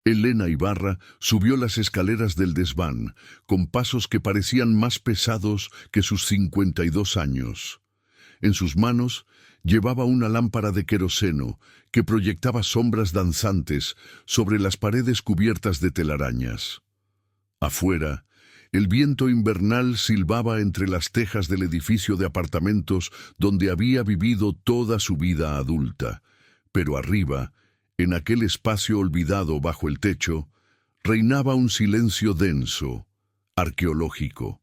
Elena Ibarra subió las escaleras del desván, con pasos que parecían más pesados que sus 52 años. En sus manos llevaba una lámpara de queroseno que proyectaba sombras danzantes sobre las paredes cubiertas de telarañas. Afuera, el viento invernal silbaba entre las tejas del edificio de apartamentos donde había vivido toda su vida adulta, pero arriba, en aquel espacio olvidado bajo el techo, reinaba un silencio denso, arqueológico.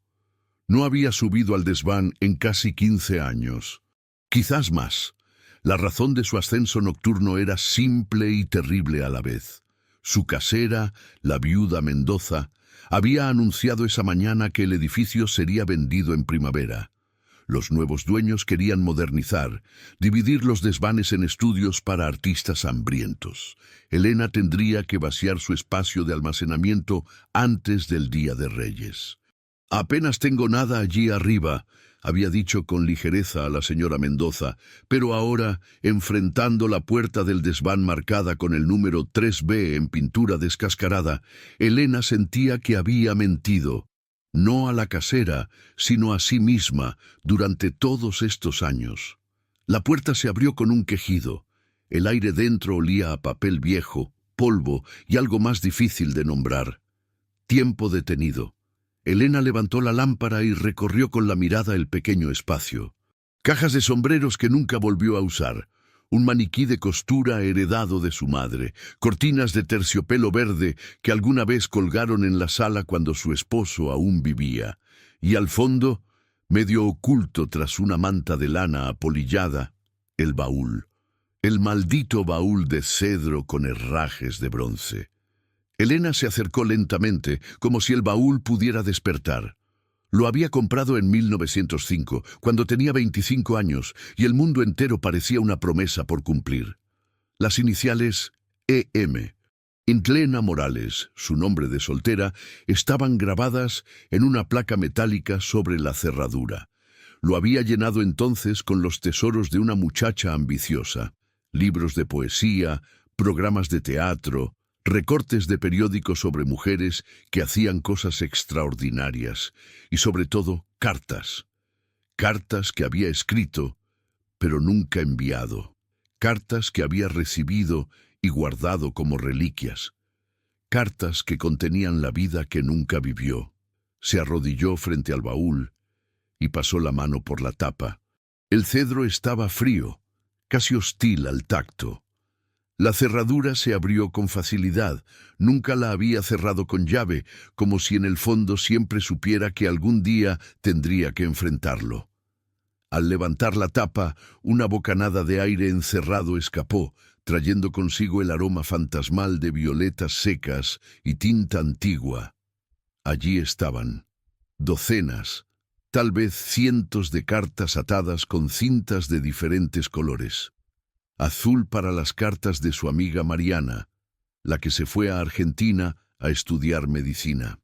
No había subido al desván en casi 15 años. Quizás más. La razón de su ascenso nocturno era simple y terrible a la vez. Su casera, la viuda Mendoza, había anunciado esa mañana que el edificio sería vendido en primavera. Los nuevos dueños querían modernizar, dividir los desvanes en estudios para artistas hambrientos. Elena tendría que vaciar su espacio de almacenamiento antes del Día de Reyes. «Apenas tengo nada allí arriba», había dicho con ligereza a la señora Mendoza, pero ahora, enfrentando la puerta del desván marcada con el número 3B en pintura descascarada, Elena sentía que había mentido. No a la casera, sino a sí misma, durante todos estos años. La puerta se abrió con un quejido. El aire dentro olía a papel viejo, polvo y algo más difícil de nombrar. Tiempo detenido. Elena levantó la lámpara y recorrió con la mirada el pequeño espacio. Cajas de sombreros que nunca volvió a usar. Un maniquí de costura heredado de su madre, cortinas de terciopelo verde que alguna vez colgaron en la sala cuando su esposo aún vivía, y al fondo, medio oculto tras una manta de lana apolillada, el baúl, el maldito baúl de cedro con herrajes de bronce. Elena se acercó lentamente, como si el baúl pudiera despertar. Lo había comprado en 1905, cuando tenía 25 años, y el mundo entero parecía una promesa por cumplir. Las iniciales E.M. Intlena Morales, su nombre de soltera, estaban grabadas en una placa metálica sobre la cerradura. Lo había llenado entonces con los tesoros de una muchacha ambiciosa. Libros de poesía, programas de teatro, recortes de periódicos sobre mujeres que hacían cosas extraordinarias y, sobre todo, cartas. Cartas que había escrito, pero nunca enviado. Cartas que había recibido y guardado como reliquias. Cartas que contenían la vida que nunca vivió. Se arrodilló frente al baúl y pasó la mano por la tapa. El cedro estaba frío, casi hostil al tacto. La cerradura se abrió con facilidad. Nunca la había cerrado con llave, como si en el fondo siempre supiera que algún día tendría que enfrentarlo. Al levantar la tapa, una bocanada de aire encerrado escapó, trayendo consigo el aroma fantasmal de violetas secas y tinta antigua. Allí estaban, docenas, tal vez cientos de cartas atadas con cintas de diferentes colores. Azul para las cartas de su amiga Mariana, la que se fue a Argentina a estudiar medicina.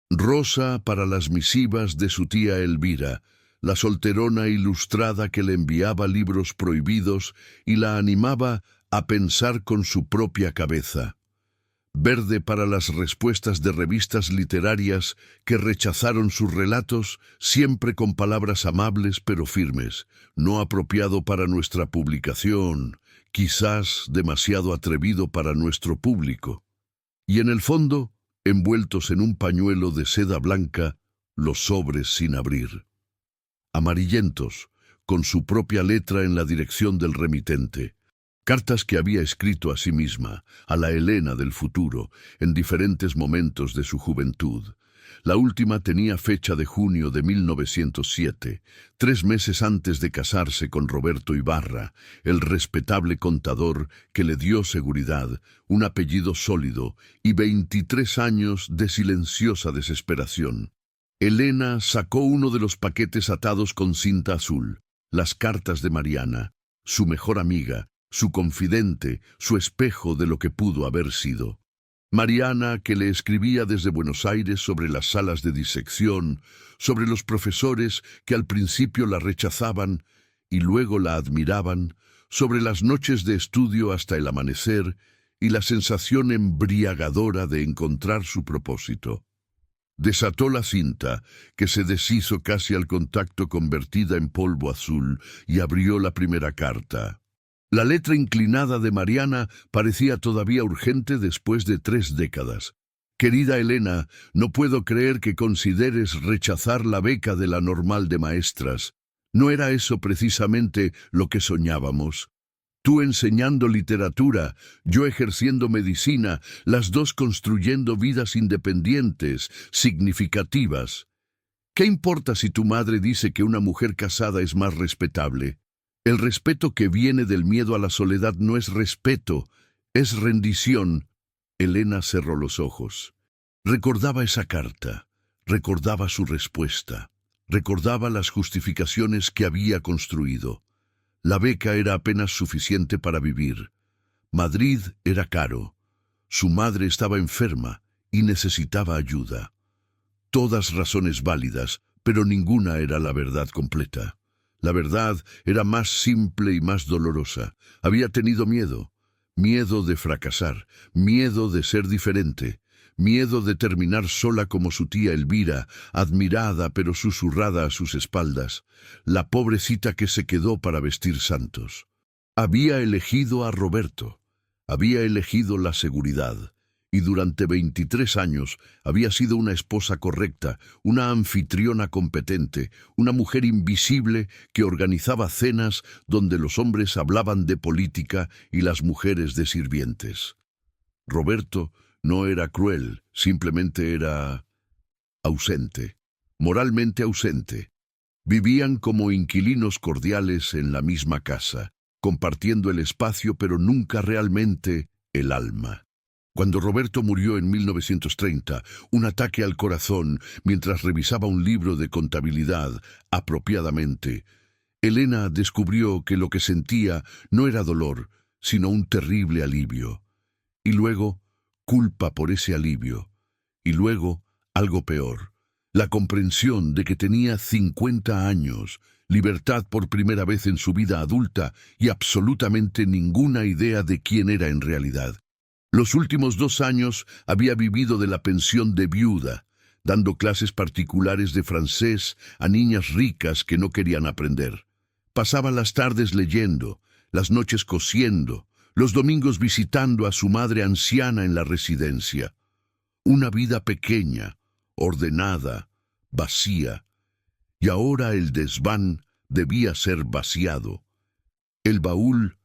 Rosa para las misivas de su tía Elvira, la solterona ilustrada que le enviaba libros prohibidos y la animaba a pensar con su propia cabeza. Verde para las respuestas de revistas literarias que rechazaron sus relatos, siempre con palabras amables pero firmes. No apropiado para nuestra publicación, quizás demasiado atrevido para nuestro público. Y en el fondo, envueltos en un pañuelo de seda blanca, los sobres sin abrir. Amarillentos, con su propia letra en la dirección del remitente. Cartas que había escrito a sí misma, a la Elena del futuro, en diferentes momentos de su juventud. La última tenía fecha de junio de 1907, 3 meses antes de casarse con Roberto Ibarra, el respetable contador que le dio seguridad, un apellido sólido y 23 años de silenciosa desesperación. Elena sacó uno de los paquetes atados con cinta azul, las cartas de Mariana, su mejor amiga, su confidente, su espejo de lo que pudo haber sido. Mariana, que le escribía desde Buenos Aires sobre las salas de disección, sobre los profesores que al principio la rechazaban y luego la admiraban, sobre las noches de estudio hasta el amanecer y la sensación embriagadora de encontrar su propósito. Desató la cinta, que se deshizo casi al contacto convertida en polvo azul, y abrió la primera carta. La letra inclinada de Mariana parecía todavía urgente después de 3 décadas. Querida Elena, no puedo creer que consideres rechazar la beca de la Normal de Maestras. ¿No era eso precisamente lo que soñábamos? Tú enseñando literatura, yo ejerciendo medicina, las dos construyendo vidas independientes, significativas. ¿Qué importa si tu madre dice que una mujer casada es más respetable? El respeto que viene del miedo a la soledad no es respeto, es rendición. Elena cerró los ojos. Recordaba esa carta, recordaba su respuesta, recordaba las justificaciones que había construido. La beca era apenas suficiente para vivir. Madrid era caro. Su madre estaba enferma y necesitaba ayuda. Todas razones válidas, pero ninguna era la verdad completa. La verdad era más simple y más dolorosa. Había tenido miedo. Miedo de fracasar, miedo de ser diferente, miedo de terminar sola como su tía Elvira, admirada pero susurrada a sus espaldas, la pobrecita que se quedó para vestir santos. Había elegido a Roberto, había elegido la seguridad, y durante 23 años había sido una esposa correcta, una anfitriona competente, una mujer invisible que organizaba cenas donde los hombres hablaban de política y las mujeres de sirvientes. Roberto no era cruel, simplemente era ausente, moralmente ausente. Vivían como inquilinos cordiales en la misma casa, compartiendo el espacio pero nunca realmente el alma. Cuando Roberto murió en 1930, un ataque al corazón mientras revisaba un libro de contabilidad apropiadamente, Elena descubrió que lo que sentía no era dolor, sino un terrible alivio. Y luego, culpa por ese alivio. Y luego, algo peor, la comprensión de que tenía 50 años, libertad por primera vez en su vida adulta y absolutamente ninguna idea de quién era en realidad. Los últimos 2 años había vivido de la pensión de viuda, dando clases particulares de francés a niñas ricas que no querían aprender. Pasaba las tardes leyendo, las noches cosiendo, los domingos visitando a su madre anciana en la residencia. Una vida pequeña, ordenada, vacía. Y ahora el desván debía ser vaciado. El baúl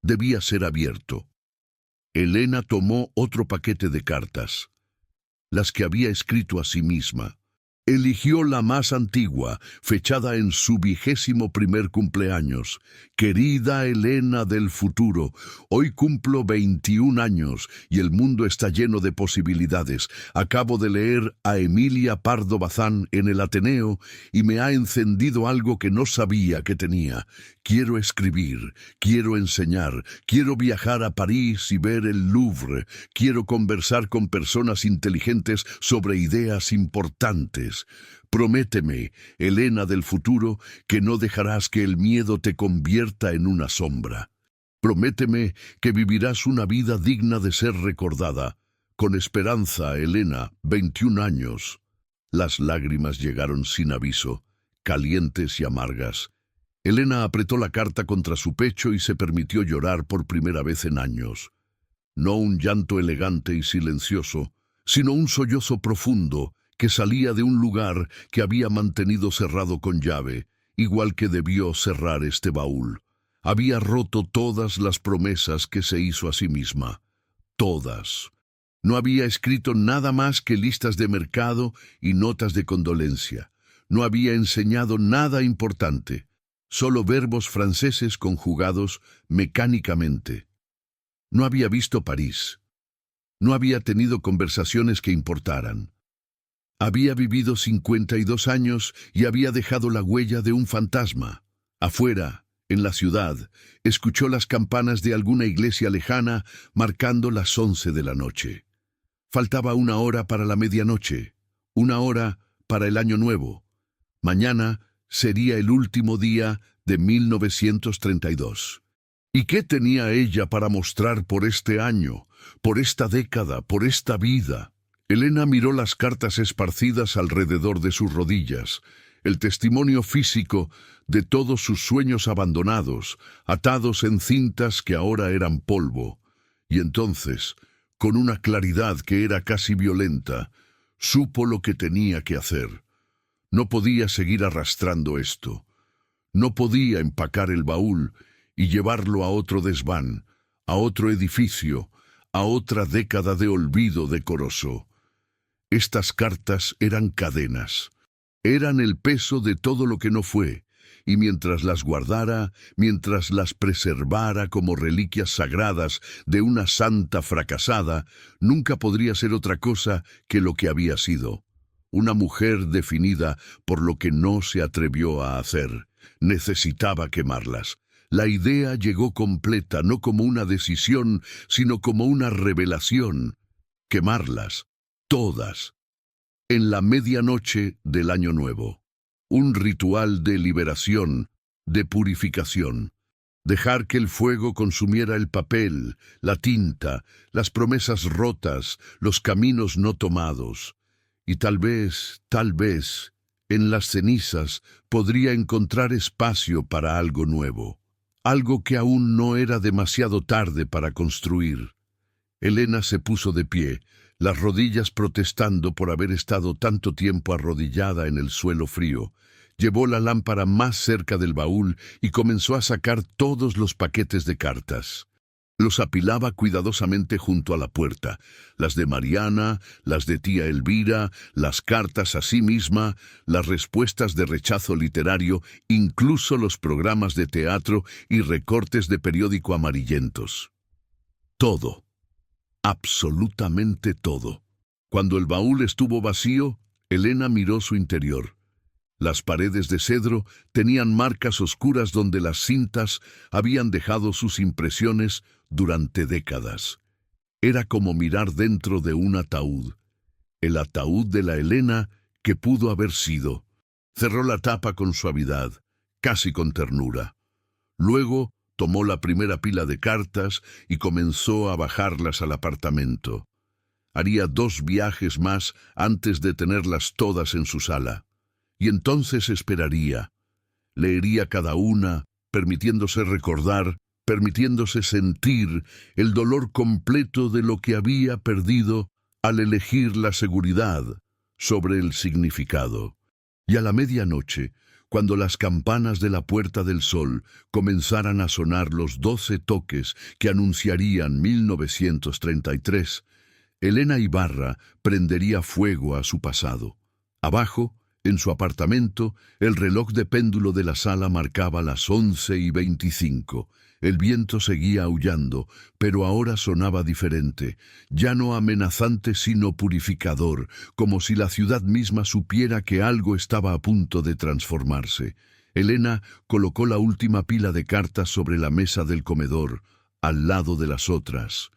debía ser abierto. Elena tomó otro paquete de cartas, las que había escrito a sí misma. Eligió la más antigua, fechada en su 21º cumpleaños. Querida Elena del futuro, hoy cumplo 21 años y el mundo está lleno de posibilidades. Acabo de leer a Emilia Pardo Bazán en el Ateneo y me ha encendido algo que no sabía que tenía. Quiero escribir, quiero enseñar, quiero viajar a París y ver el Louvre, quiero conversar con personas inteligentes sobre ideas importantes. Prométeme, Elena del futuro, que no dejarás que el miedo te convierta en una sombra. Prométeme que vivirás una vida digna de ser recordada. Con esperanza, Elena, 21 años. Las lágrimas llegaron sin aviso, calientes y amargas. Elena apretó la carta contra su pecho y se permitió llorar por primera vez en años. No un llanto elegante y silencioso, sino un sollozo profundo que salía de un lugar que había mantenido cerrado con llave, igual que debió cerrar este baúl. Había roto todas las promesas que se hizo a sí misma. Todas. No había escrito nada más que listas de mercado y notas de condolencia. No había enseñado nada importante. Solo verbos franceses conjugados mecánicamente. No había visto París. No había tenido conversaciones que importaran. Había vivido 52 años y había dejado la huella de un fantasma. Afuera, en la ciudad, escuchó las campanas de alguna iglesia lejana marcando las 11 de la noche. Faltaba 1 hora para la medianoche, 1 hora para el año nuevo. Mañana sería el último día de 1932. ¿Y qué tenía ella para mostrar por este año, por esta década, por esta vida? Elena miró las cartas esparcidas alrededor de sus rodillas, el testimonio físico de todos sus sueños abandonados, atados en cintas que ahora eran polvo. Y entonces, con una claridad que era casi violenta, supo lo que tenía que hacer. No podía seguir arrastrando esto. No podía empacar el baúl y llevarlo a otro desván, a otro edificio, a otra década de olvido decoroso. Estas cartas eran cadenas, eran el peso de todo lo que no fue, y mientras las guardara, mientras las preservara como reliquias sagradas de una santa fracasada, nunca podría ser otra cosa que lo que había sido. Una mujer definida por lo que no se atrevió a hacer. Necesitaba quemarlas. La idea llegó completa, no como una decisión, sino como una revelación. Quemarlas, todas, en la medianoche del Año Nuevo. Un ritual de liberación, de purificación. Dejar que el fuego consumiera el papel, la tinta, las promesas rotas, los caminos no tomados. Y tal vez, en las cenizas podría encontrar espacio para algo nuevo. Algo que aún no era demasiado tarde para construir. Elena se puso de pie, las rodillas protestando por haber estado tanto tiempo arrodillada en el suelo frío. Llevó la lámpara más cerca del baúl y comenzó a sacar todos los paquetes de cartas. Los apilaba cuidadosamente junto a la puerta, las de Mariana, las de tía Elvira, las cartas a sí misma, las respuestas de rechazo literario, incluso los programas de teatro y recortes de periódico amarillentos. Todo, absolutamente todo. Cuando el baúl estuvo vacío, Elena miró su interior. Las paredes de cedro tenían marcas oscuras donde las cintas habían dejado sus impresiones durante décadas. Era como mirar dentro de un ataúd. El ataúd de la Elena que pudo haber sido. Cerró la tapa con suavidad, casi con ternura. Luego tomó la primera pila de cartas y comenzó a bajarlas al apartamento. Haría 2 viajes más antes de tenerlas todas en su sala. Y entonces esperaría. Leería cada una, permitiéndose recordar, permitiéndose sentir el dolor completo de lo que había perdido al elegir la seguridad sobre el significado. Y a la medianoche, cuando las campanas de la Puerta del Sol comenzaran a sonar los 12 toques que anunciarían 1933, Elena Ibarra prendería fuego a su pasado. Abajo, en su apartamento, el reloj de péndulo de la sala marcaba las 11:25. El viento seguía aullando, pero ahora sonaba diferente, ya no amenazante sino purificador, como si la ciudad misma supiera que algo estaba a punto de transformarse. Elena colocó la última pila de cartas sobre la mesa del comedor, al lado de las otras.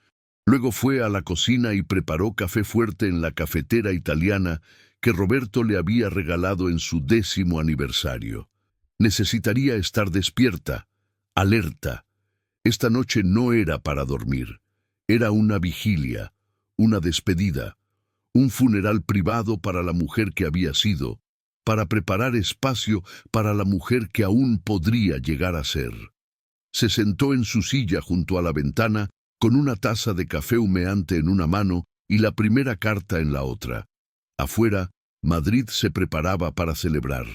Luego fue a la cocina y preparó café fuerte en la cafetera italiana que Roberto le había regalado en su 10º aniversario. Necesitaría estar despierta, alerta. Esta noche no era para dormir. Era una vigilia, una despedida, un funeral privado para la mujer que había sido, para preparar espacio para la mujer que aún podría llegar a ser. Se sentó en su silla junto a la ventana, con una taza de café humeante en una mano y la primera carta en la otra. Afuera, Madrid se preparaba para celebrar.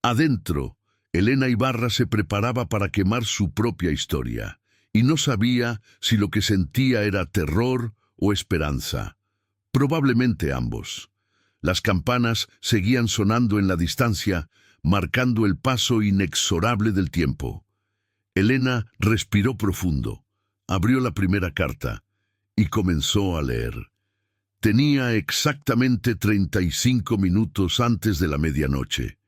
Adentro, Elena Ibarra se preparaba para quemar su propia historia, y no sabía si lo que sentía era terror o esperanza. Probablemente ambos. Las campanas seguían sonando en la distancia, marcando el paso inexorable del tiempo. Elena respiró profundo, abrió la primera carta y comenzó a leer. Tenía exactamente 35 minutos antes de la medianoche.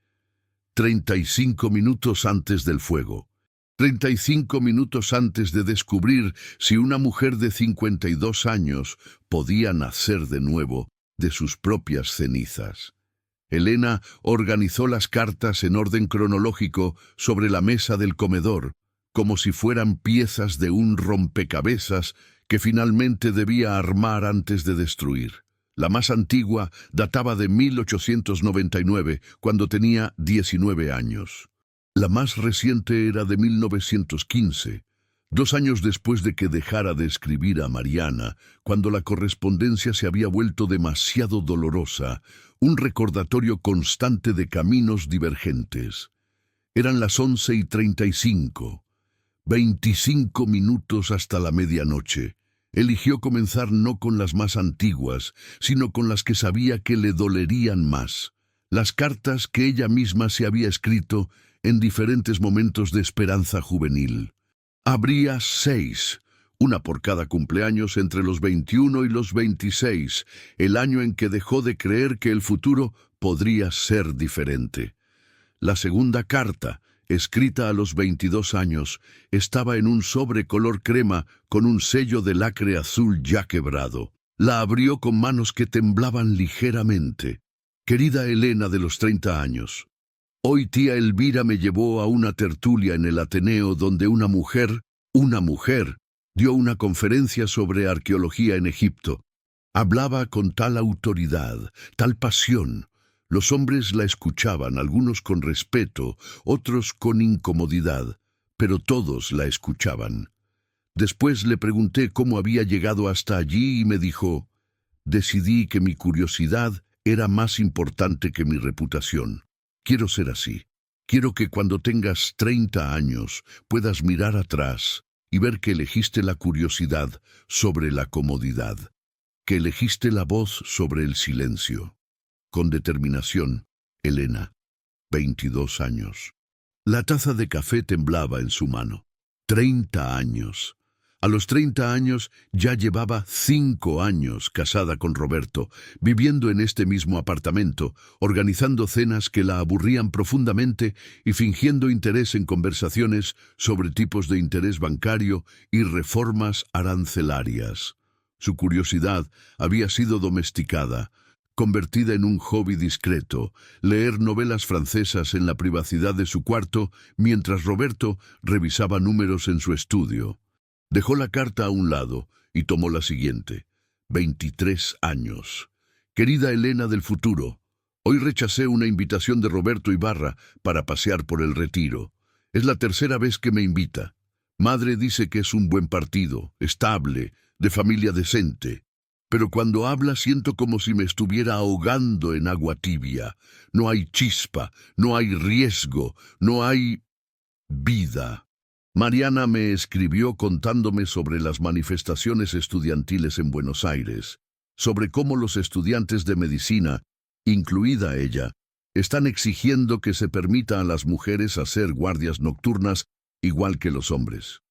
35 minutos antes del fuego. 35 minutos antes de descubrir si una mujer de 52 años podía nacer de nuevo de sus propias cenizas. Elena organizó las cartas en orden cronológico sobre la mesa del comedor, como si fueran piezas de un rompecabezas que finalmente debía armar antes de destruir. La más antigua databa de 1899, cuando tenía 19 años. La más reciente era de 1915, 2 años después de que dejara de escribir a Mariana, cuando la correspondencia se había vuelto demasiado dolorosa, un recordatorio constante de caminos divergentes. Eran las 11:35, 25 minutos hasta la medianoche. Eligió comenzar no con las más antiguas, sino con las que sabía que le dolerían más, las cartas que ella misma se había escrito en diferentes momentos de esperanza juvenil. Habría 6, una por cada cumpleaños entre los 21 y los 26, el año en que dejó de creer que el futuro podría ser diferente. La segunda carta, escrita a los 22 años, estaba en un sobre color crema con un sello de lacre azul ya quebrado. La abrió con manos que temblaban ligeramente. Querida Elena de los 30 años, hoy tía Elvira me llevó a una tertulia en el Ateneo donde una mujer, dio una conferencia sobre arqueología en Egipto. Hablaba con tal autoridad, tal pasión. Los hombres la escuchaban, algunos con respeto, otros con incomodidad, pero todos la escuchaban. Después le pregunté cómo había llegado hasta allí y me dijo, decidí que mi curiosidad era más importante que mi reputación. Quiero ser así. Quiero que cuando tengas 30 años puedas mirar atrás y ver que elegiste la curiosidad sobre la comodidad, que elegiste la voz sobre el silencio. Con determinación, Elena, 22 años. La taza de café temblaba en su mano. 30 años. A los 30 años ya llevaba 5 años casada con Roberto, viviendo en este mismo apartamento, organizando cenas que la aburrían profundamente y fingiendo interés en conversaciones sobre tipos de interés bancario y reformas arancelarias. Su curiosidad había sido domesticada, convertida en un hobby discreto, leer novelas francesas en la privacidad de su cuarto mientras Roberto revisaba números en su estudio. Dejó la carta a un lado y tomó la siguiente. 23 años. Querida Elena del futuro, hoy rechacé una invitación de Roberto Ibarra para pasear por el Retiro. Es la tercera vez que me invita. Madre dice que es un buen partido, estable, de familia decente. Pero cuando habla siento como si me estuviera ahogando en agua tibia. No hay chispa, no hay riesgo, no hay vida. Mariana me escribió contándome sobre las manifestaciones estudiantiles en Buenos Aires, sobre cómo los estudiantes de medicina, incluida ella, están exigiendo que se permita a las mujeres hacer guardias nocturnas igual que los hombres.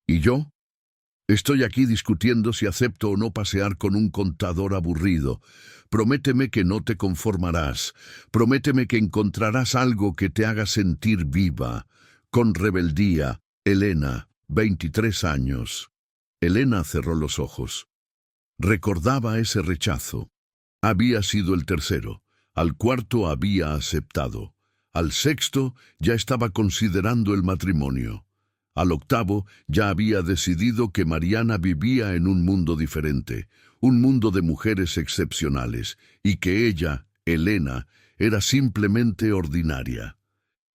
¿Y yo? Estoy aquí discutiendo si acepto o no pasear con un contador aburrido. Prométeme que no te conformarás. Prométeme que encontrarás algo que te haga sentir viva. Con rebeldía, Elena, 23 años. Elena cerró los ojos. Recordaba ese rechazo. Había sido el tercero. Al cuarto había aceptado. Al sexto ya estaba considerando el matrimonio. Al octavo ya había decidido que Mariana vivía en un mundo diferente, un mundo de mujeres excepcionales, y que ella, Elena, era simplemente ordinaria.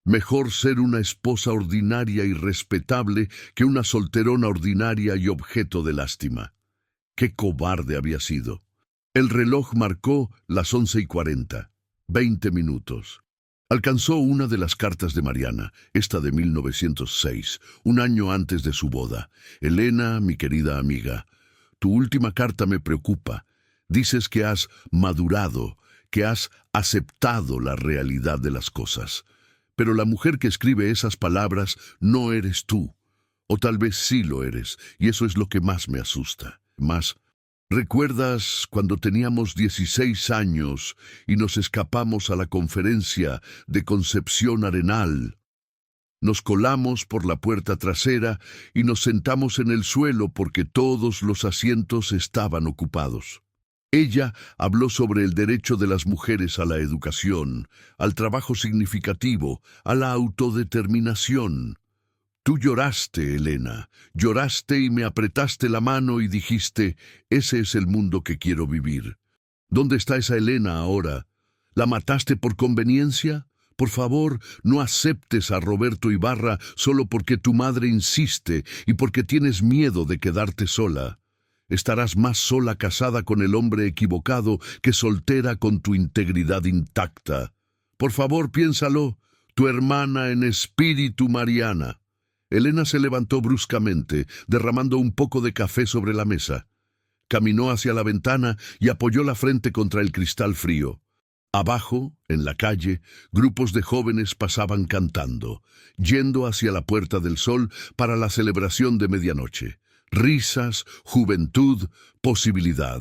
Mejor ser una esposa ordinaria y respetable que una solterona ordinaria y objeto de lástima. ¡Qué cobarde había sido! El reloj marcó las 11:40, 20 minutos. Alcanzó una de las cartas de Mariana, esta de 1906, un año antes de su boda. Elena, mi querida amiga, tu última carta me preocupa. Dices que has madurado, que has aceptado la realidad de las cosas. Pero la mujer que escribe esas palabras no eres tú. O tal vez sí lo eres, y eso es lo que más me asusta. ¿Recuerdas cuando teníamos 16 años y nos escapamos a la conferencia de Concepción Arenal? Nos colamos por la puerta trasera y nos sentamos en el suelo porque todos los asientos estaban ocupados. Ella habló sobre el derecho de las mujeres a la educación, al trabajo significativo, a la autodeterminación. Tú lloraste, Elena, lloraste y me apretaste la mano y dijiste, ese es el mundo que quiero vivir. ¿Dónde está esa Elena ahora? ¿La mataste por conveniencia? Por favor, no aceptes a Roberto Ibarra solo porque tu madre insiste y porque tienes miedo de quedarte sola. Estarás más sola casada con el hombre equivocado que soltera con tu integridad intacta. Por favor, piénsalo, tu hermana en espíritu, Mariana. Elena se levantó bruscamente, derramando un poco de café sobre la mesa. Caminó hacia la ventana y apoyó la frente contra el cristal frío. Abajo, en la calle, grupos de jóvenes pasaban cantando, yendo hacia la Puerta del Sol para la celebración de medianoche. Risas, juventud, posibilidad.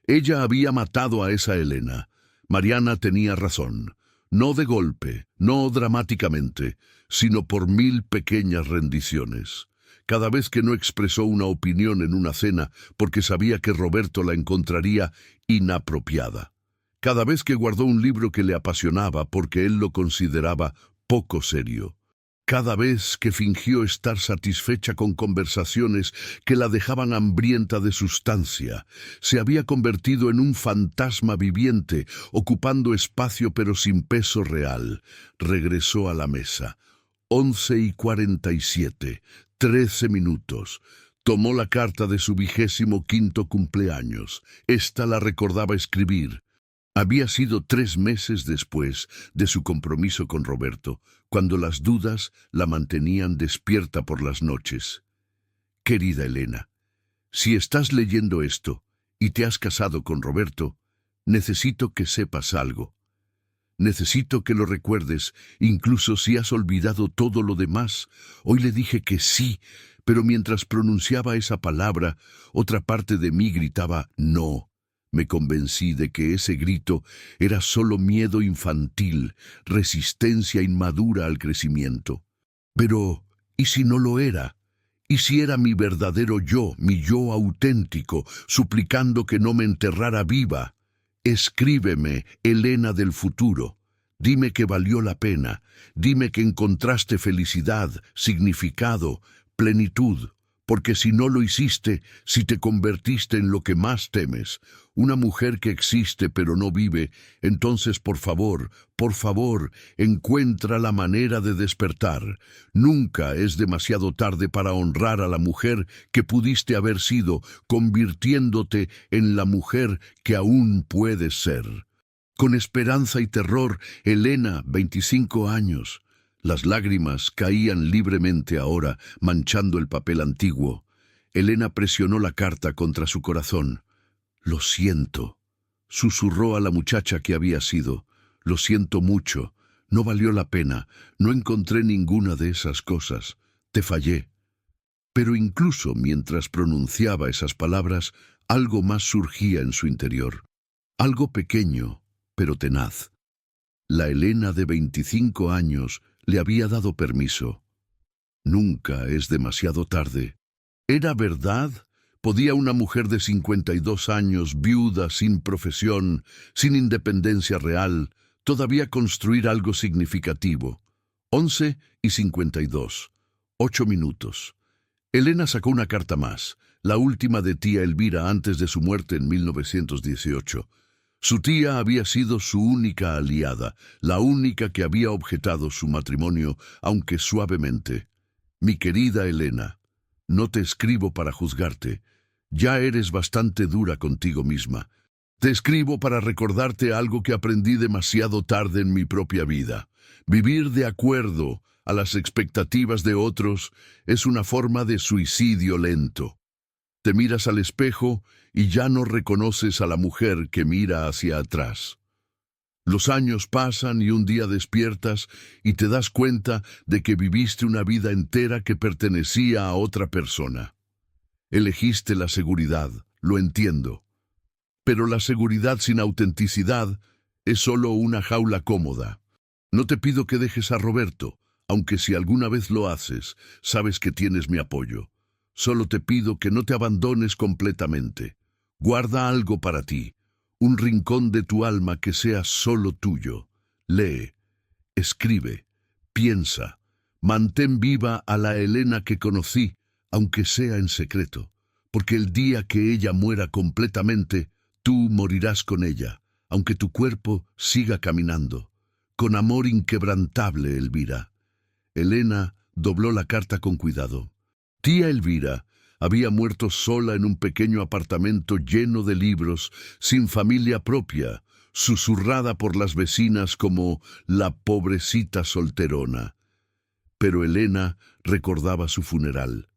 Ella había matado a esa Elena. Mariana tenía razón. No de golpe, no dramáticamente, sino por 1000 pequeñas rendiciones. Cada vez que no expresó una opinión en una cena porque sabía que Roberto la encontraría inapropiada. Cada vez que guardó un libro que le apasionaba porque él lo consideraba poco serio. Cada vez que fingió estar satisfecha con conversaciones que la dejaban hambrienta de sustancia, se había convertido en un fantasma viviente, ocupando espacio pero sin peso real. Regresó a la mesa. 11:47, 13 minutos. Tomó la carta de su 25º cumpleaños. Esta la recordaba escribir. Había sido 3 meses después de su compromiso con Roberto, cuando las dudas la mantenían despierta por las noches. Querida Elena, si estás leyendo esto y te has casado con Roberto, necesito que sepas algo. Necesito que lo recuerdes, incluso si has olvidado todo lo demás. Hoy le dije que sí, pero mientras pronunciaba esa palabra, otra parte de mí gritaba no. Me convencí de que ese grito era solo miedo infantil, resistencia inmadura al crecimiento. Pero, ¿y si no lo era? ¿Y si era mi verdadero yo, mi yo auténtico, suplicando que no me enterrara viva? Escríbeme, Elena del futuro. Dime que valió la pena. Dime que encontraste felicidad, significado, plenitud. Porque si no lo hiciste, si te convertiste en lo que más temes, una mujer que existe pero no vive, entonces por favor, encuentra la manera de despertar. Nunca es demasiado tarde para honrar a la mujer que pudiste haber sido, convirtiéndote en la mujer que aún puedes ser. Con esperanza y terror, Elena, 25 años. Las lágrimas caían libremente ahora, manchando el papel antiguo. Elena presionó la carta contra su corazón. «Lo siento», susurró a la muchacha que había sido. «Lo siento mucho. No valió la pena. No encontré ninguna de esas cosas. Te fallé». Pero incluso mientras pronunciaba esas palabras, algo más surgía en su interior. Algo pequeño, pero tenaz. La Elena de 25 años le había dado permiso. Nunca es demasiado tarde. ¿Era verdad? ¿Podía una mujer de 52 años, viuda, sin profesión, sin independencia real, todavía construir algo significativo? 11:52. 8 minutos. Elena sacó una carta más, la última de tía Elvira antes de su muerte en 1918. Su tía había sido su única aliada, la única que había objetado su matrimonio, aunque suavemente. «Mi querida Elena, no te escribo para juzgarte. Ya eres bastante dura contigo misma. Te escribo para recordarte algo que aprendí demasiado tarde en mi propia vida. Vivir de acuerdo a las expectativas de otros es una forma de suicidio lento. Te miras al espejo y ya no reconoces a la mujer que mira hacia atrás. Los años pasan y un día despiertas y te das cuenta de que viviste una vida entera que pertenecía a otra persona. Elegiste la seguridad, lo entiendo. Pero la seguridad sin autenticidad es solo una jaula cómoda. No te pido que dejes a Roberto, aunque si alguna vez lo haces, sabes que tienes mi apoyo. Solo te pido que no te abandones completamente. Guarda algo para ti, un rincón de tu alma que sea solo tuyo. Lee, escribe, piensa, Mantén viva a la Elena que conocí, aunque sea en secreto, porque el día que ella muera completamente, tú morirás con ella, aunque tu cuerpo siga caminando. Con amor inquebrantable, Elvira. Elena dobló la carta con cuidado. Tía Elvira había muerto sola en un pequeño apartamento lleno de libros, sin familia propia, susurrada por las vecinas como la pobrecita solterona. Pero Elena recordaba su funeral.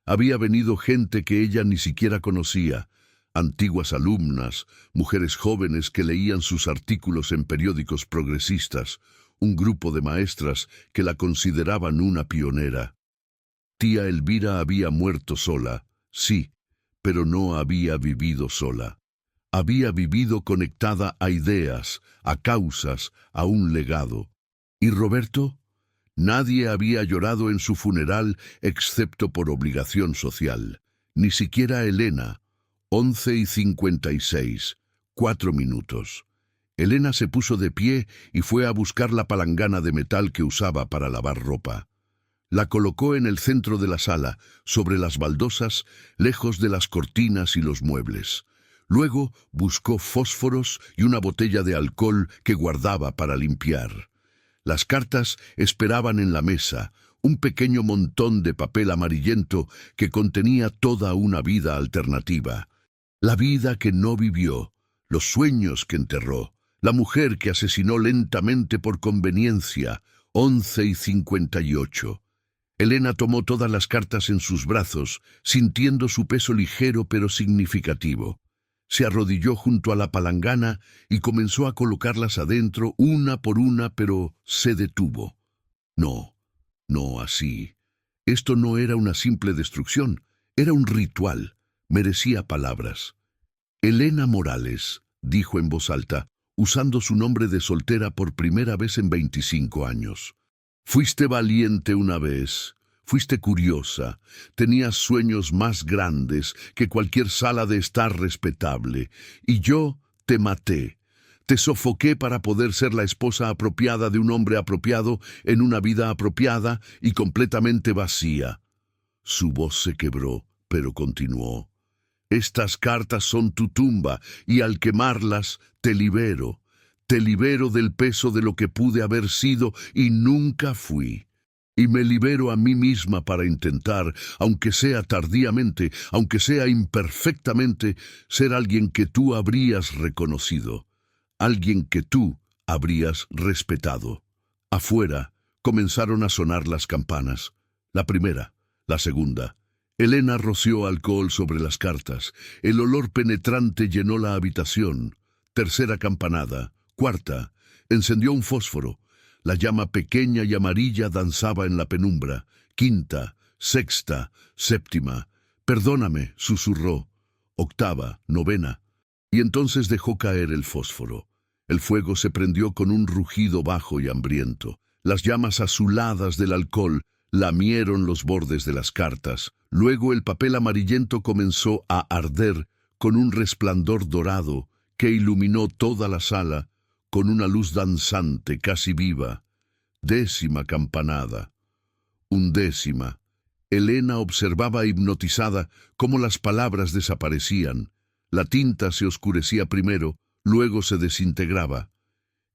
Había venido gente que ella ni siquiera conocía, antiguas alumnas, mujeres jóvenes que leían sus artículos en periódicos progresistas, un grupo de maestras que la consideraban una pionera. Tía Elvira había muerto sola, sí, pero no había vivido sola. Había vivido conectada a ideas, a causas, a un legado. ¿Y Roberto? Nadie había llorado en su funeral excepto por obligación social. Ni siquiera Elena. 11:56, 4 minutos. Elena se puso de pie y fue a buscar la palangana de metal que usaba para lavar ropa. La colocó en el centro de la sala, sobre las baldosas, lejos de las cortinas y los muebles. Luego buscó fósforos y una botella de alcohol que guardaba para limpiar. Las cartas esperaban en la mesa, un pequeño montón de papel amarillento que contenía toda una vida alternativa. La vida que no vivió, los sueños que enterró, la mujer que asesinó lentamente por conveniencia. 11:58. Elena tomó todas las cartas en sus brazos, sintiendo su peso ligero pero significativo. Se arrodilló junto a la palangana y comenzó a colocarlas adentro una por una, pero se detuvo. No, no así. Esto no era una simple destrucción, era un ritual. Merecía palabras. Elena Morales, dijo en voz alta, usando su nombre de soltera por primera vez en 25 años. Fuiste valiente una vez, fuiste curiosa, tenías sueños más grandes que cualquier sala de estar respetable, y yo te maté. Te sofoqué para poder ser la esposa apropiada de un hombre apropiado en una vida apropiada y completamente vacía. Su voz se quebró, pero continuó. Estas cartas son tu tumba, y al quemarlas te libero. Te libero del peso de lo que pude haber sido y nunca fui. Y me libero a mí misma para intentar, aunque sea tardíamente, aunque sea imperfectamente, ser alguien que tú habrías reconocido, alguien que tú habrías respetado. Afuera comenzaron a sonar las campanas. La primera, la segunda. Elena roció alcohol sobre las cartas. El olor penetrante llenó la habitación. Tercera campanada. Cuarta. Encendió un fósforo. La llama pequeña y amarilla danzaba en la penumbra. Quinta. Sexta. Séptima. Perdóname, susurró. Octava. Novena. Y entonces dejó caer el fósforo. El fuego se prendió con un rugido bajo y hambriento. Las llamas azuladas del alcohol lamieron los bordes de las cartas. Luego el papel amarillento comenzó a arder con un resplandor dorado que iluminó toda la sala con una luz danzante, casi viva. 10ª campanada. 11ª. Elena observaba hipnotizada cómo las palabras desaparecían. La tinta se oscurecía primero, luego se desintegraba.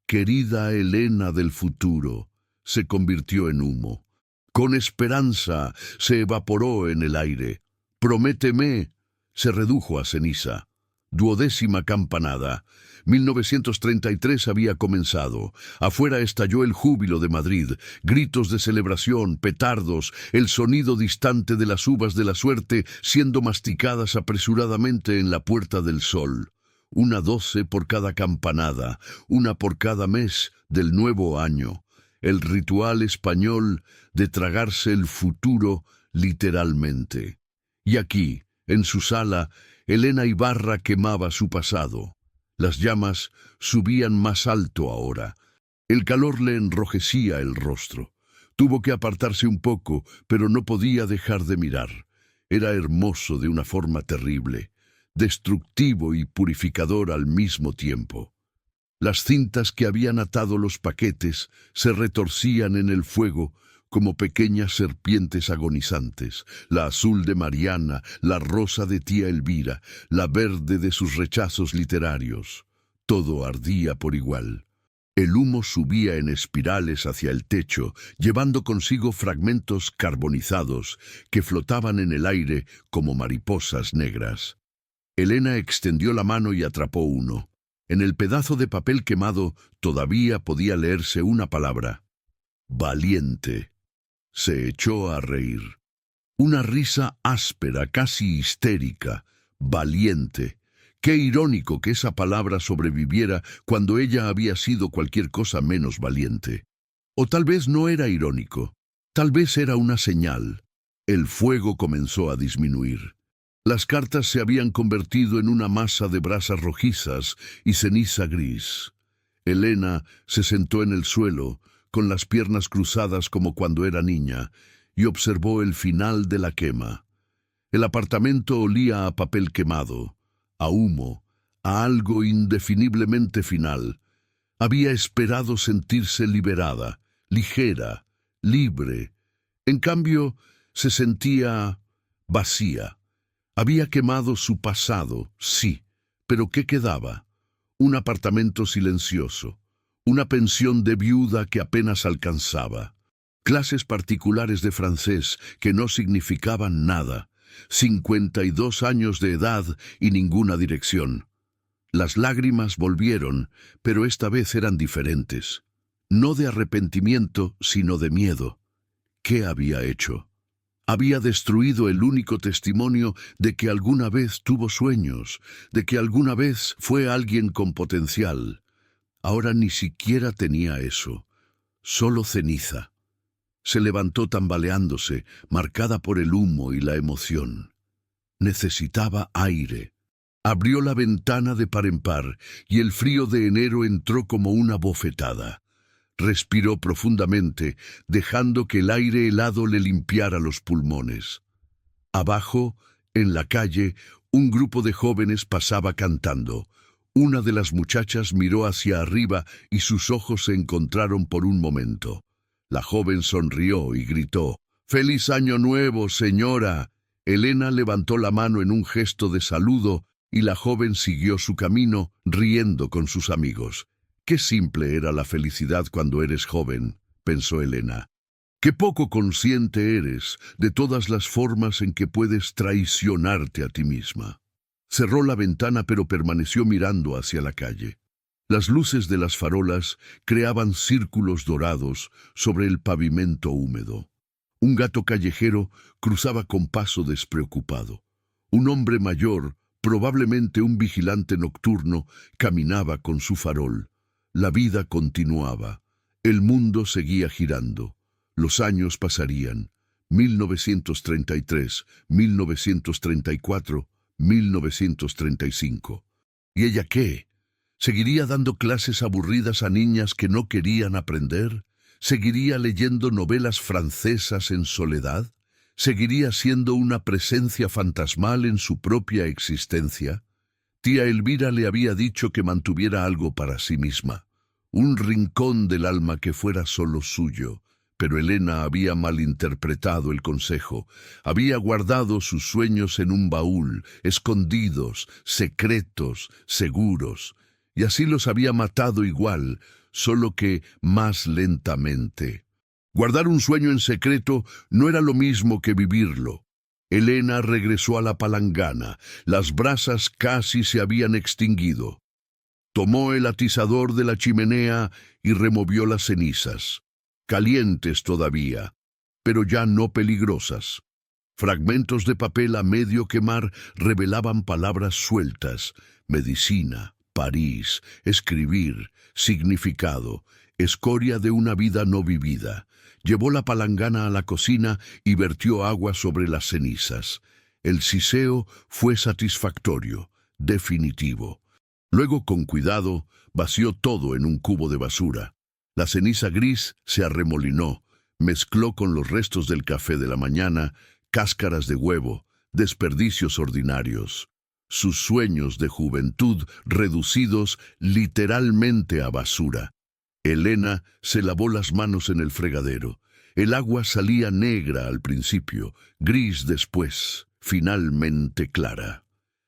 Querida Elena del futuro, se convirtió en humo. Con esperanza se evaporó en el aire. Prométeme, se redujo a ceniza. 12ª campanada. 1933 había comenzado. Afuera estalló el júbilo de Madrid, gritos de celebración, petardos, el sonido distante de las uvas de la suerte siendo masticadas apresuradamente en la Puerta del Sol. 12 por cada campanada, una por cada mes del nuevo año. El ritual español de tragarse el futuro literalmente. Y aquí, en su sala, Elena Ibarra quemaba su pasado. Las llamas subían más alto ahora. El calor le enrojecía el rostro. Tuvo que apartarse un poco, pero no podía dejar de mirar. Era hermoso de una forma terrible, destructivo y purificador al mismo tiempo. Las cintas que habían atado los paquetes se retorcían en el fuego como pequeñas serpientes agonizantes, la azul de Mariana, la rosa de tía Elvira, la verde de sus rechazos literarios. Todo ardía por igual. El humo subía en espirales hacia el techo, llevando consigo fragmentos carbonizados que flotaban en el aire como mariposas negras. Elena extendió la mano y atrapó uno. En el pedazo de papel quemado todavía podía leerse una palabra: valiente. Se echó a reír. Una risa áspera, casi histérica. Valiente. Qué irónico que esa palabra sobreviviera cuando ella había sido cualquier cosa menos valiente. O tal vez no era irónico. Tal vez era una señal. El fuego comenzó a disminuir. Las cartas se habían convertido en una masa de brasas rojizas y ceniza gris. Elena se sentó en el suelo, con las piernas cruzadas como cuando era niña, y observó el final de la quema. El apartamento olía a papel quemado, a humo, a algo indefiniblemente final. Había esperado sentirse liberada, ligera, libre. En cambio, se sentía vacía. Había quemado su pasado, sí, pero ¿qué quedaba? Un apartamento silencioso, una pensión de viuda que apenas alcanzaba, clases particulares de francés que no significaban nada, 52 años de edad y ninguna dirección. Las lágrimas volvieron, pero esta vez eran diferentes. No de arrepentimiento, sino de miedo. ¿Qué había hecho? Había destruido el único testimonio de que alguna vez tuvo sueños, de que alguna vez fue alguien con potencial. Ahora ni siquiera tenía eso, solo ceniza. Se levantó tambaleándose, marcada por el humo y la emoción. Necesitaba aire. Abrió la ventana de par en par y el frío de enero entró como una bofetada. Respiró profundamente, dejando que el aire helado le limpiara los pulmones. Abajo, en la calle, un grupo de jóvenes pasaba cantando. Una de las muchachas miró hacia arriba y sus ojos se encontraron por un momento. La joven sonrió y gritó: «¡Feliz Año Nuevo, señora!». Elena levantó la mano en un gesto de saludo y la joven siguió su camino, riendo con sus amigos. Qué simple era la felicidad cuando eres joven, pensó Elena. Qué poco consciente eres de todas las formas en que puedes traicionarte a ti misma. Cerró la ventana pero permaneció mirando hacia la calle. Las luces de las farolas creaban círculos dorados sobre el pavimento húmedo. Un gato callejero cruzaba con paso despreocupado. Un hombre mayor, probablemente un vigilante nocturno, caminaba con su farol. La vida continuaba. El mundo seguía girando. Los años pasarían. 1933, 1934, 1935. ¿Y ella qué? ¿Seguiría dando clases aburridas a niñas que no querían aprender? ¿Seguiría leyendo novelas francesas en soledad? ¿Seguiría siendo una presencia fantasmal en su propia existencia? Tía Elvira le había dicho que mantuviera algo para sí misma, un rincón del alma que fuera solo suyo, pero Elena había malinterpretado el consejo. Había guardado sus sueños en un baúl, escondidos, secretos, seguros, y así los había matado igual, solo que más lentamente. Guardar un sueño en secreto no era lo mismo que vivirlo. Elena regresó a la palangana. Las brasas casi se habían extinguido. Tomó el atizador de la chimenea y removió las cenizas, calientes todavía, pero ya no peligrosas. Fragmentos de papel a medio quemar revelaban palabras sueltas: medicina, París, escribir, significado, escoria de una vida no vivida. Llevó la palangana a la cocina y vertió agua sobre las cenizas. El siseo fue satisfactorio, definitivo. Luego, con cuidado, vació todo en un cubo de basura. La ceniza gris se arremolinó, mezcló con los restos del café de la mañana, cáscaras de huevo, desperdicios ordinarios. Sus sueños de juventud reducidos literalmente a basura. Elena se lavó las manos en el fregadero. El agua salía negra al principio, gris después, finalmente clara.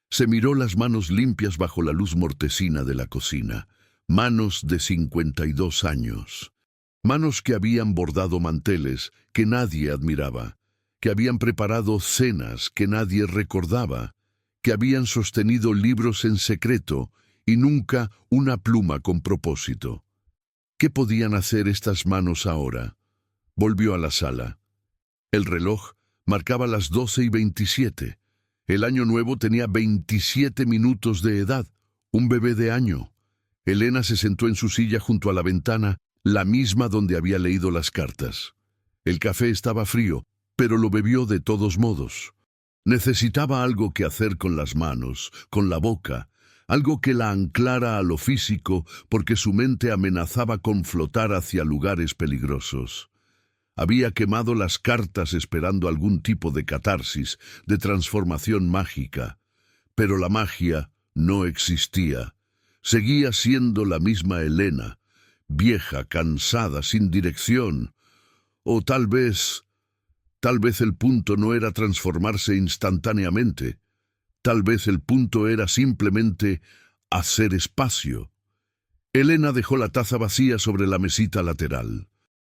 Se miró las manos limpias bajo la luz mortecina de la cocina. Manos de 52 años. Manos que habían bordado manteles que nadie admiraba, que habían preparado cenas que nadie recordaba, que habían sostenido libros en secreto y nunca una pluma con propósito. ¿Qué podían hacer estas manos ahora? Volvió a la sala. El reloj marcaba las 12:27. El año nuevo tenía 27 minutos de edad, un bebé de año. Elena se sentó en su silla junto a la ventana, la misma donde había leído las cartas. El café estaba frío, pero lo bebió de todos modos. Necesitaba algo que hacer con las manos, con la boca, algo que la anclara a lo físico porque su mente amenazaba con flotar hacia lugares peligrosos. Había quemado las cartas esperando algún tipo de catarsis, de transformación mágica, pero la magia no existía. Seguía siendo la misma Elena, vieja, cansada, sin dirección. O tal vez el punto no era transformarse instantáneamente. Tal vez el punto era simplemente hacer espacio. Elena dejó la taza vacía sobre la mesita lateral.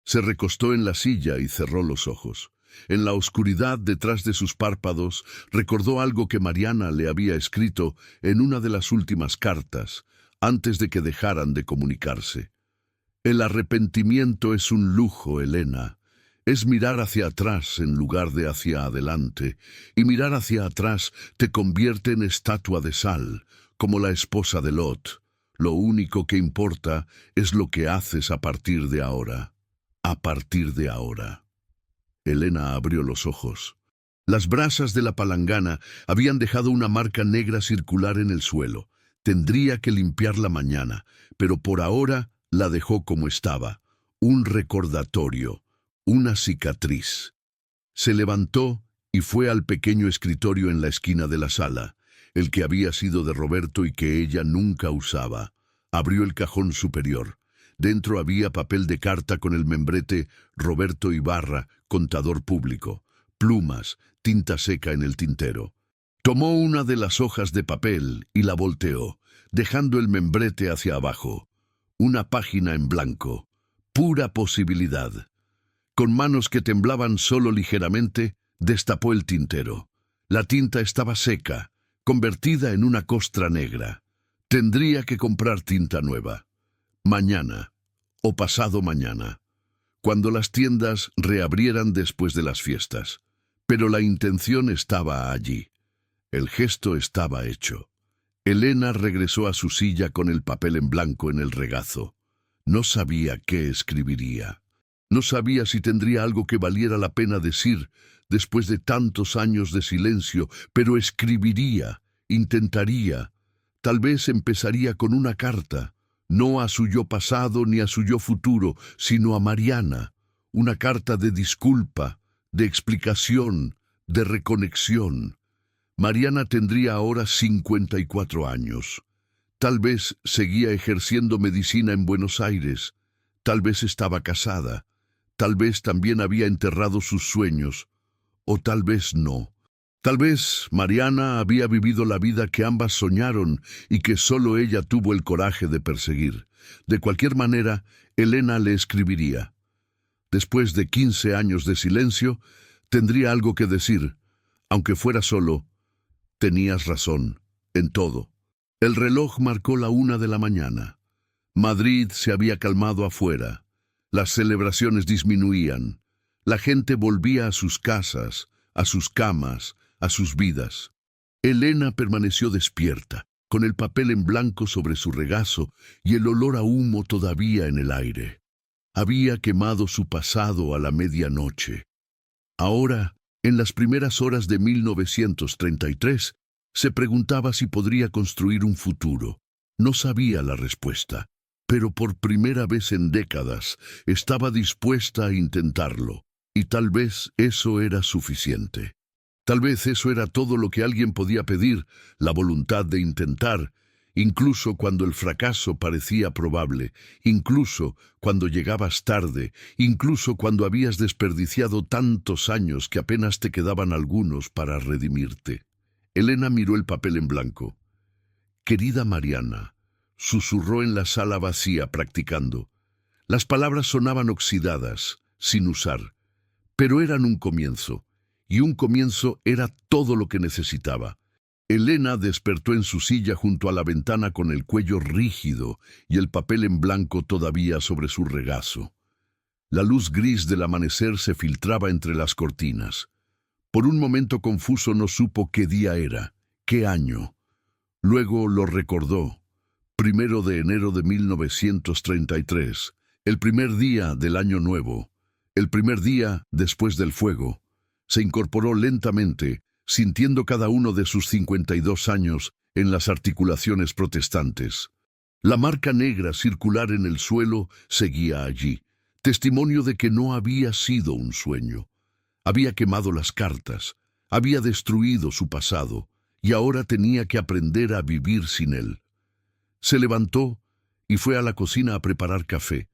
Se recostó en la silla y cerró los ojos. En la oscuridad detrás de sus párpados recordó algo que Mariana le había escrito en una de las últimas cartas, antes de que dejaran de comunicarse. El arrepentimiento es un lujo, Elena. Es mirar hacia atrás en lugar de hacia adelante, y mirar hacia atrás te convierte en estatua de sal, como la esposa de Lot. Lo único que importa es lo que haces a partir de ahora. A partir de ahora. Elena abrió los ojos. Las brasas de la palangana habían dejado una marca negra circular en el suelo. Tendría que limpiarla mañana, pero por ahora la dejó como estaba. Un recordatorio. Una cicatriz. Se levantó y fue al pequeño escritorio en la esquina de la sala, el que había sido de Roberto y que ella nunca usaba. Abrió el cajón superior. Dentro había papel de carta con el membrete Roberto Ibarra, contador público, plumas, tinta seca en el tintero. Tomó una de las hojas de papel y la volteó, dejando el membrete hacia abajo. Una página en blanco. Pura posibilidad. Con manos que temblaban solo ligeramente, destapó el tintero. La tinta estaba seca, convertida en una costra negra. Tendría que comprar tinta nueva. Mañana, o pasado mañana, cuando las tiendas reabrieran después de las fiestas. Pero la intención estaba allí. El gesto estaba hecho. Elena regresó a su silla con el papel en blanco en el regazo. No sabía qué escribiría. No sabía si tendría algo que valiera la pena decir después de tantos años de silencio, pero escribiría, intentaría. Tal vez empezaría con una carta, no a su yo pasado ni a su yo futuro, sino a Mariana. Una carta de disculpa, de explicación, de reconexión. Mariana tendría ahora 54 años. Tal vez seguía ejerciendo medicina en Buenos Aires. Tal vez estaba casada. Tal vez también había enterrado sus sueños. O tal vez no. Tal vez Mariana había vivido la vida que ambas soñaron y que solo ella tuvo el coraje de perseguir. De cualquier manera, Elena le escribiría. Después de 15 años de silencio, tendría algo que decir. Aunque fuera solo, tenías razón, en todo. El reloj marcó la 1 de la mañana. Madrid se había calmado afuera. Las celebraciones disminuían. La gente volvía a sus casas, a sus camas, a sus vidas. Elena permaneció despierta, con el papel en blanco sobre su regazo y el olor a humo todavía en el aire. Había quemado su pasado a la medianoche. Ahora, en las primeras horas de 1933, se preguntaba si podría construir un futuro. No sabía la respuesta, pero por primera vez en décadas estaba dispuesta a intentarlo, y tal vez eso era suficiente. Tal vez eso era todo lo que alguien podía pedir, la voluntad de intentar, incluso cuando el fracaso parecía probable, incluso cuando llegabas tarde, incluso cuando habías desperdiciado tantos años que apenas te quedaban algunos para redimirte. Elena miró el papel en blanco. «Querida Mariana», susurró en la sala vacía practicando. Las palabras sonaban oxidadas, sin usar, pero eran un comienzo, y un comienzo era todo lo que necesitaba. Elena despertó en su silla junto a la ventana con el cuello rígido y el papel en blanco todavía sobre su regazo. La luz gris del amanecer se filtraba entre las cortinas. Por un momento confuso no supo qué día era, qué año. Luego lo recordó. 1 de enero de 1933, el primer día del año nuevo, el primer día después del fuego. Se incorporó lentamente, sintiendo cada uno de sus 52 años en las articulaciones protestantes. La marca negra circular en el suelo seguía allí, testimonio de que no había sido un sueño. Había quemado las cartas, había destruido su pasado, y ahora tenía que aprender a vivir sin él. Se levantó y fue a la cocina a preparar café.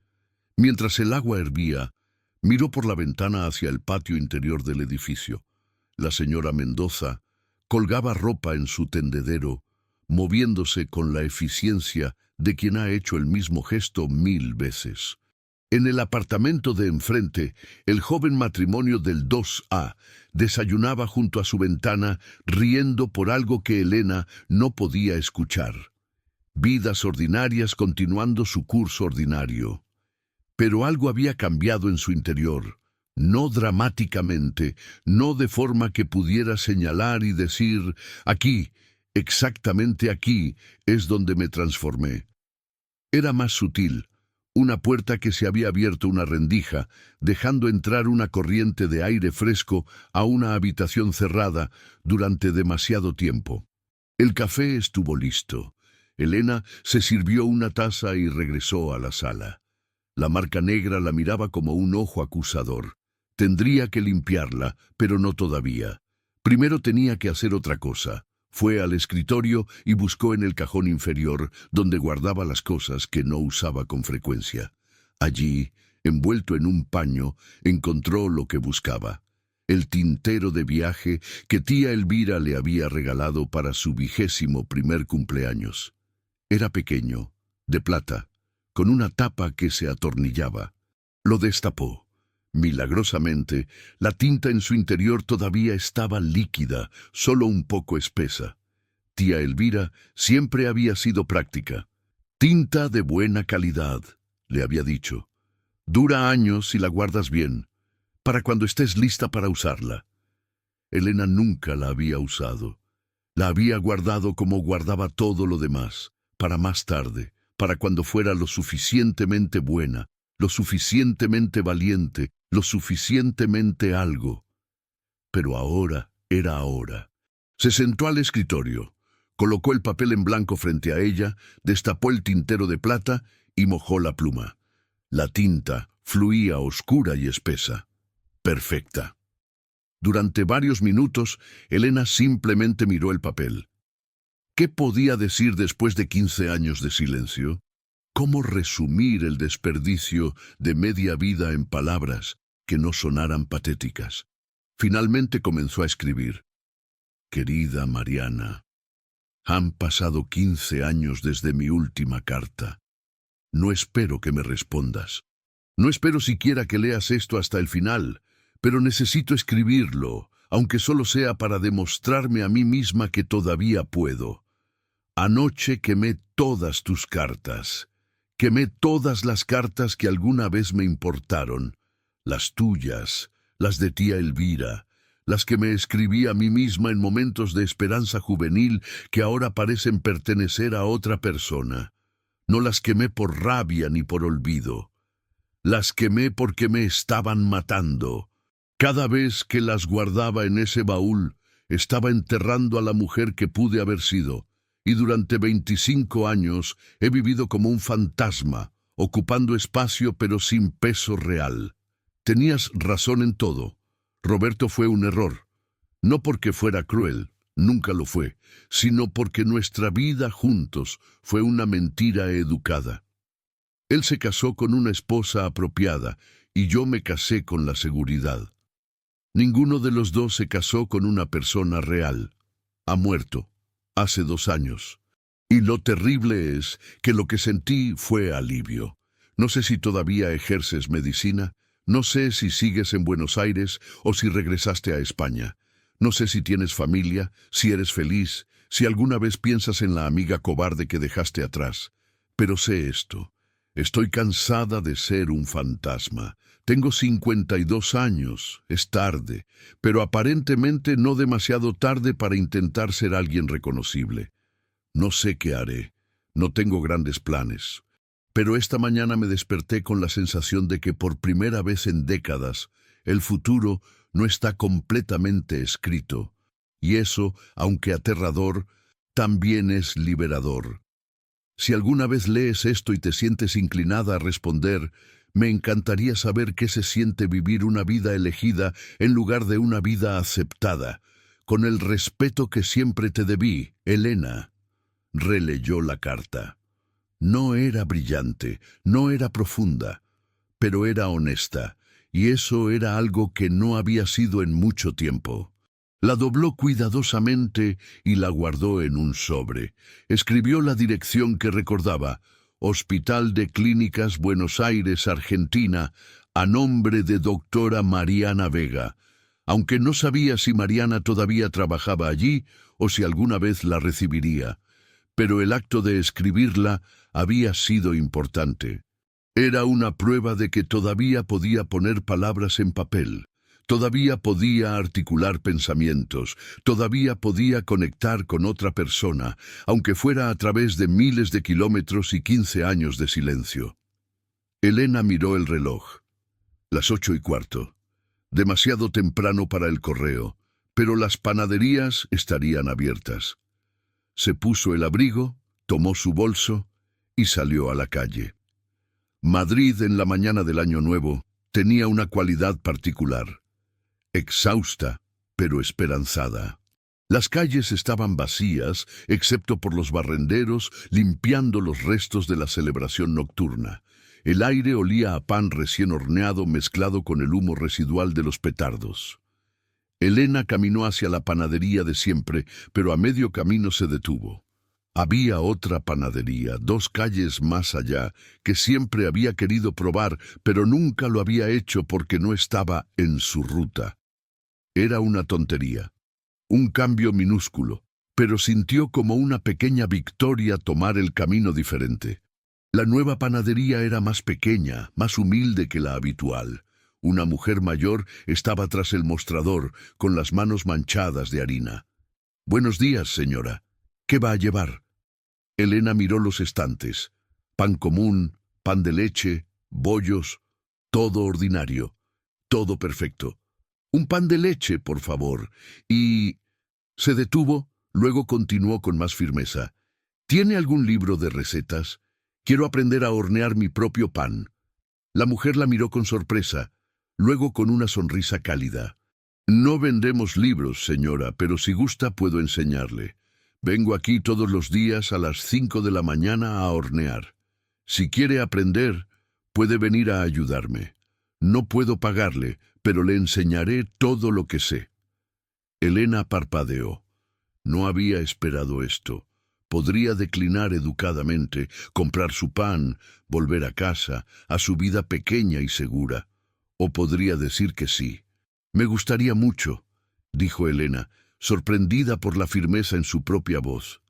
Mientras el agua hervía, miró por la ventana hacia el patio interior del edificio. La señora Mendoza colgaba ropa en su tendedero, moviéndose con la eficiencia de quien ha hecho el mismo gesto 1000 veces. En el apartamento de enfrente, el joven matrimonio del 2A desayunaba junto a su ventana, riendo por algo que Elena no podía escuchar. Vidas ordinarias continuando su curso ordinario. Pero algo había cambiado en su interior. No dramáticamente, no de forma que pudiera señalar y decir, aquí, exactamente aquí, es donde me transformé. Era más sutil, una puerta que se había abierto una rendija, dejando entrar una corriente de aire fresco a una habitación cerrada durante demasiado tiempo. El café estuvo listo. Elena se sirvió una taza y regresó a la sala. La marca negra la miraba como un ojo acusador. Tendría que limpiarla, pero no todavía. Primero tenía que hacer otra cosa. Fue al escritorio y buscó en el cajón inferior, donde guardaba las cosas que no usaba con frecuencia. Allí, envuelto en un paño, encontró lo que buscaba. El tintero de viaje que tía Elvira le había regalado para su 21º cumpleaños. Era pequeño, de plata, con una tapa que se atornillaba. Lo destapó. Milagrosamente, la tinta en su interior todavía estaba líquida, solo un poco espesa. Tía Elvira siempre había sido práctica. Tinta de buena calidad, le había dicho. Dura años si la guardas bien, para cuando estés lista para usarla. Elena nunca la había usado. La había guardado como guardaba todo lo demás, para más tarde, para cuando fuera lo suficientemente buena, lo suficientemente valiente, lo suficientemente algo. Pero ahora era ahora. Se sentó al escritorio, colocó el papel en blanco frente a ella, destapó el tintero de plata y mojó la pluma. La tinta fluía oscura y espesa. Perfecta. Durante varios minutos, Elena simplemente miró el papel. ¿Qué podía decir después de 15 años de silencio? ¿Cómo resumir el desperdicio de media vida en palabras que no sonaran patéticas? Finalmente comenzó a escribir. Querida Mariana, han pasado 15 años desde mi última carta. No espero que me respondas. No espero siquiera que leas esto hasta el final, pero necesito escribirlo, aunque solo sea para demostrarme a mí misma que todavía puedo. Anoche quemé todas tus cartas. Quemé todas las cartas que alguna vez me importaron, las tuyas, las de tía Elvira, las que me escribí a mí misma en momentos de esperanza juvenil que ahora parecen pertenecer a otra persona. No las quemé por rabia ni por olvido. Las quemé porque me estaban matando. Cada vez que las guardaba en ese baúl, estaba enterrando a la mujer que pude haber sido. Y durante 25 años he vivido como un fantasma, ocupando espacio pero sin peso real. Tenías razón en todo. Roberto fue un error. No porque fuera cruel, nunca lo fue, sino porque nuestra vida juntos fue una mentira educada. Él se casó con una esposa apropiada y yo me casé con la seguridad. Ninguno de los dos se casó con una persona real. Ha muerto, hace 2 años. Y lo terrible es que lo que sentí fue alivio. No sé si todavía ejerces medicina, no sé si sigues en Buenos Aires o si regresaste a España. No sé si tienes familia, si eres feliz, si alguna vez piensas en la amiga cobarde que dejaste atrás. Pero sé esto. Estoy cansada de ser un fantasma. Tengo 52 años, es tarde, pero aparentemente no demasiado tarde para intentar ser alguien reconocible. No sé qué haré, no tengo grandes planes, pero esta mañana me desperté con la sensación de que por primera vez en décadas el futuro no está completamente escrito, y eso, aunque aterrador, también es liberador. Si alguna vez lees esto y te sientes inclinada a responder, me encantaría saber qué se siente vivir una vida elegida en lugar de una vida aceptada, con el respeto que siempre te debí, Elena. Releyó la carta. No era brillante, no era profunda, pero era honesta, y eso era algo que no había sido en mucho tiempo. La dobló cuidadosamente y la guardó en un sobre. Escribió la dirección que recordaba: Hospital de Clínicas Buenos Aires, Argentina, a nombre de doctora Mariana Vega, aunque no sabía si Mariana todavía trabajaba allí o si alguna vez la recibiría. Pero el acto de escribirla había sido importante. Era una prueba de que todavía podía poner palabras en papel. Todavía podía articular pensamientos, todavía podía conectar con otra persona, aunque fuera a través de miles de kilómetros y 15 años de silencio. Elena miró el reloj. Las 8:15. Demasiado temprano para el correo, pero las panaderías estarían abiertas. Se puso el abrigo, tomó su bolso y salió a la calle. Madrid en la mañana del Año Nuevo tenía una cualidad particular. Exhausta, pero esperanzada. Las calles estaban vacías, excepto por los barrenderos limpiando los restos de la celebración nocturna. El aire olía a pan recién horneado mezclado con el humo residual de los petardos. Elena caminó hacia la panadería de siempre, pero a medio camino se detuvo. Había otra panadería, 2 calles más allá, que siempre había querido probar, pero nunca lo había hecho porque no estaba en su ruta. Era una tontería, un cambio minúsculo, pero sintió como una pequeña victoria tomar el camino diferente. La nueva panadería era más pequeña, más humilde que la habitual. Una mujer mayor estaba tras el mostrador, con las manos manchadas de harina. «Buenos días, señora. ¿Qué va a llevar?» Elena miró los estantes. Pan común, pan de leche, bollos, todo ordinario, todo perfecto. «Un pan de leche, por favor». Y se detuvo, luego continuó con más firmeza. «¿Tiene algún libro de recetas? Quiero aprender a hornear mi propio pan». La mujer la miró con sorpresa, luego con una sonrisa cálida. «No vendemos libros, señora, pero si gusta puedo enseñarle. Vengo aquí todos los días a las 5 de la mañana a hornear. Si quiere aprender, puede venir a ayudarme. No puedo pagarle, pero le enseñaré todo lo que sé». Elena parpadeó. No había esperado esto. Podría declinar educadamente, comprar su pan, volver a casa, a su vida pequeña y segura. O podría decir que sí. «Me gustaría mucho», dijo Elena, sorprendida por la firmeza en su propia voz.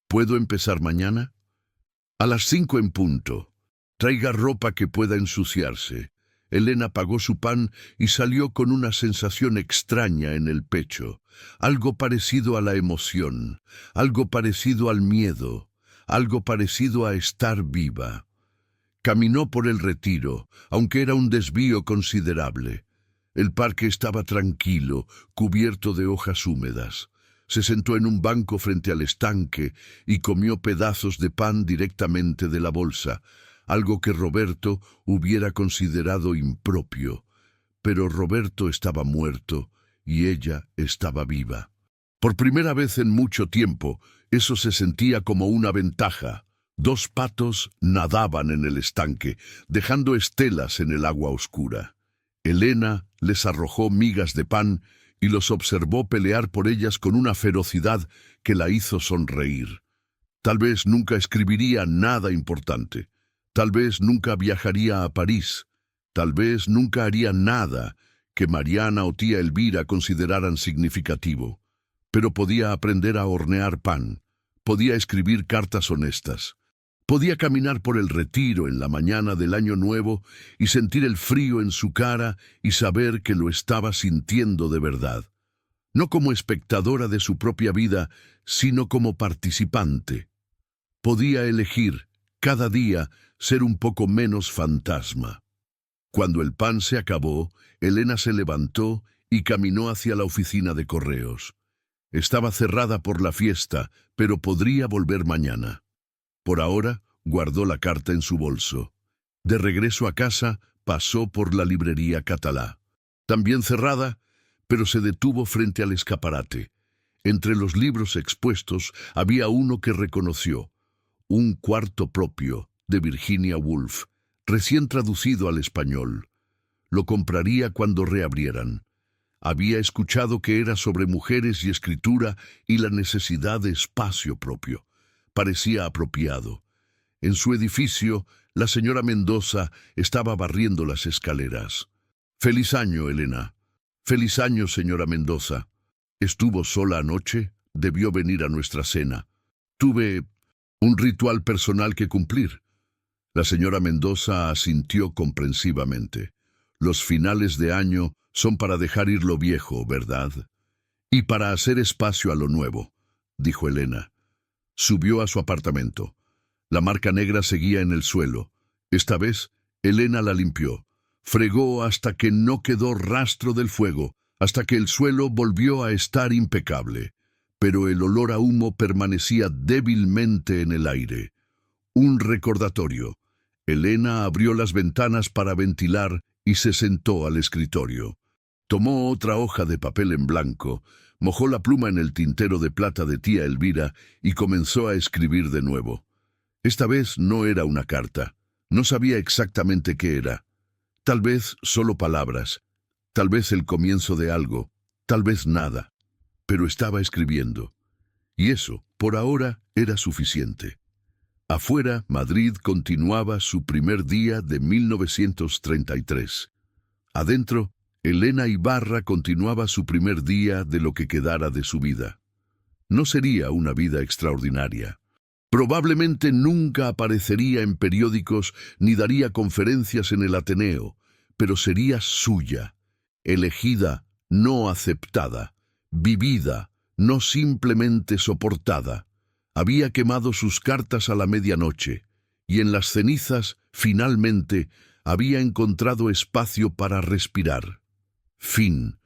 «¿Puedo empezar mañana?» «A las 5 en punto. Traiga ropa que pueda ensuciarse». Elena pagó su pan y salió con una sensación extraña en el pecho, algo parecido a la emoción, algo parecido al miedo, algo parecido a estar viva. Caminó por el Retiro, aunque era un desvío considerable. El parque estaba tranquilo, cubierto de hojas húmedas. Se sentó en un banco frente al estanque y comió pedazos de pan directamente de la bolsa, algo que Roberto hubiera considerado impropio. Pero Roberto estaba muerto y ella estaba viva. Por primera vez en mucho tiempo, eso se sentía como una ventaja. 2 patos nadaban en el estanque, dejando estelas en el agua oscura. Elena les arrojó migas de pan y los observó pelear por ellas con una ferocidad que la hizo sonreír. Tal vez nunca escribiría nada importante. Tal vez nunca viajaría a París. Tal vez nunca haría nada que Mariana o tía Elvira consideraran significativo. Pero podía aprender a hornear pan. Podía escribir cartas honestas. Podía caminar por el Retiro en la mañana del Año Nuevo y sentir el frío en su cara y saber que lo estaba sintiendo de verdad. No como espectadora de su propia vida, sino como participante. Podía elegir, cada día, ser un poco menos fantasma. Cuando el pan se acabó, Elena se levantó y caminó hacia la oficina de correos. Estaba cerrada por la fiesta, pero podría volver mañana. Por ahora, guardó la carta en su bolso. De regreso a casa, pasó por la librería Catalá. También cerrada, pero se detuvo frente al escaparate. Entre los libros expuestos había uno que reconoció. Un cuarto propio, de Virginia Woolf, recién traducido al español. Lo compraría cuando reabrieran. Había escuchado que era sobre mujeres y escritura y la necesidad de espacio propio. Parecía apropiado. En su edificio, la señora Mendoza estaba barriendo las escaleras. «Feliz año, Elena». «Feliz año, señora Mendoza». «¿Estuvo sola anoche? Debió venir a nuestra cena». «Tuve un ritual personal que cumplir». La señora Mendoza asintió comprensivamente. «Los finales de año son para dejar ir lo viejo, ¿verdad? Y para hacer espacio a lo nuevo», dijo Elena. Subió a su apartamento. La marca negra seguía en el suelo. Esta vez, Elena la limpió. Fregó hasta que no quedó rastro del fuego, hasta que el suelo volvió a estar impecable. Pero el olor a humo permanecía débilmente en el aire. Un recordatorio. Elena abrió las ventanas para ventilar y se sentó al escritorio. Tomó otra hoja de papel en blanco, mojó la pluma en el tintero de plata de tía Elvira y comenzó a escribir de nuevo. Esta vez no era una carta. No sabía exactamente qué era. Tal vez solo palabras. Tal vez el comienzo de algo. Tal vez nada. Pero estaba escribiendo. Y eso, por ahora, era suficiente. Afuera, Madrid continuaba su primer día de 1933. Adentro, Elena Ibarra continuaba su primer día de lo que quedara de su vida. No sería una vida extraordinaria. Probablemente nunca aparecería en periódicos ni daría conferencias en el Ateneo, pero sería suya, elegida, no aceptada, vivida, no simplemente soportada. Había quemado sus cartas a la medianoche, y en las cenizas, finalmente, había encontrado espacio para respirar. Fin.